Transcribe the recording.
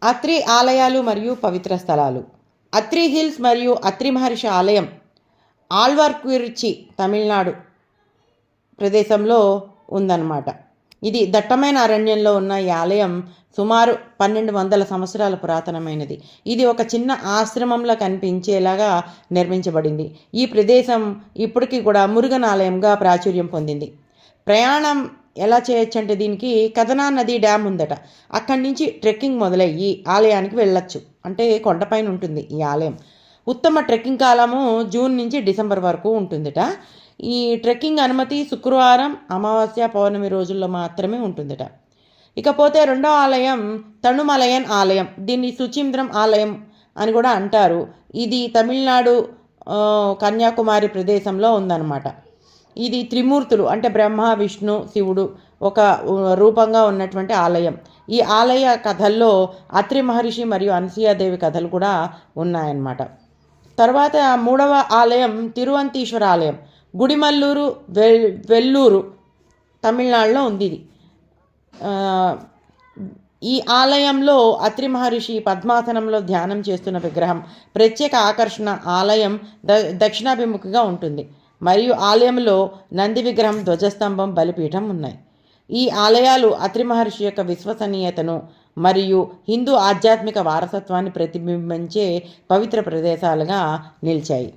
అత్రి ఆలయాలు మరియు పవిత్ర స్థలాలు. అత్రి హిల్స్ మరియు అత్రి మహర్షి ఆలయం ఆళ్వార్కురిచి తమిళనాడు ప్రదేశంలో ఉందన్నమాట. ఇది దట్టమైన అరణ్యంలో ఉన్న ఈ ఆలయం సుమారు 1200 సంవత్సరాల పురాతనమైనది. ఇది ఒక చిన్న ఆశ్రమంలో కనిపించేలాగా నిర్మించబడింది. ఈ ప్రదేశం ఇప్పటికీ కూడా మురుగన్ ఆలయంగా ప్రాచుర్యం పొందింది. ప్రయాణం ఎలా చేయొచ్చు అంటే దీనికి కదనా నది డ్యామ్ ఉందట. అక్కడి నుంచి ట్రెక్కింగ్ మొదలయ్యి ఆలయానికి వెళ్ళొచ్చు. అంటే కొండపైన ఉంటుంది ఈ ఆలయం. ఉత్తమ ట్రెక్కింగ్ కాలము జూన్ నుంచి డిసెంబర్ వరకు ఉంటుందట. ఈ ట్రెక్కింగ్ అనుమతి శుక్రవారం, అమావాస్య, పౌర్ణమి రోజుల్లో మాత్రమే ఉంటుందట. ఇకపోతే రెండో ఆలయం తణుమలయన్ ఆలయం. దీన్ని సుచీంద్రం ఆలయం అని కూడా అంటారు. ఇది తమిళనాడు కన్యాకుమారి ప్రదేశంలో ఉందన్నమాట. ఇది త్రిమూర్తులు అంటే బ్రహ్మ, విష్ణు, శివుడు ఒక రూపంగా ఉన్నటువంటి ఆలయం. ఈ ఆలయ కథల్లో అత్రి మహర్షి మరియు అనసూయాదేవి కథలు కూడా ఉన్నాయన్నమాట. తర్వాత మూడవ ఆలయం తిరువంతీశ్వర ఆలయం. గుడిమల్లూరు, వెల్లూరు తమిళనాడులో ఉంది ఇది. ఈ ఆలయంలో అత్రి మహర్షి పద్మాసనంలో ధ్యానం చేస్తున్న విగ్రహం ప్రత్యేక ఆకర్షణ. ఆలయం దక్షిణాభిముఖిగా ఉంటుంది మరియు ఆలయంలో నంది విగ్రహం, ధ్వజస్తంభం, బలిపీఠం ఉన్నాయి. ఈ ఆలయాలు అత్రి మహర్షి యొక్క విశ్వసనీయతను మరియు హిందూ ఆధ్యాత్మిక వారసత్వాన్ని ప్రతిబింబించే పవిత్ర ప్రదేశాలుగా నిలిచాయి.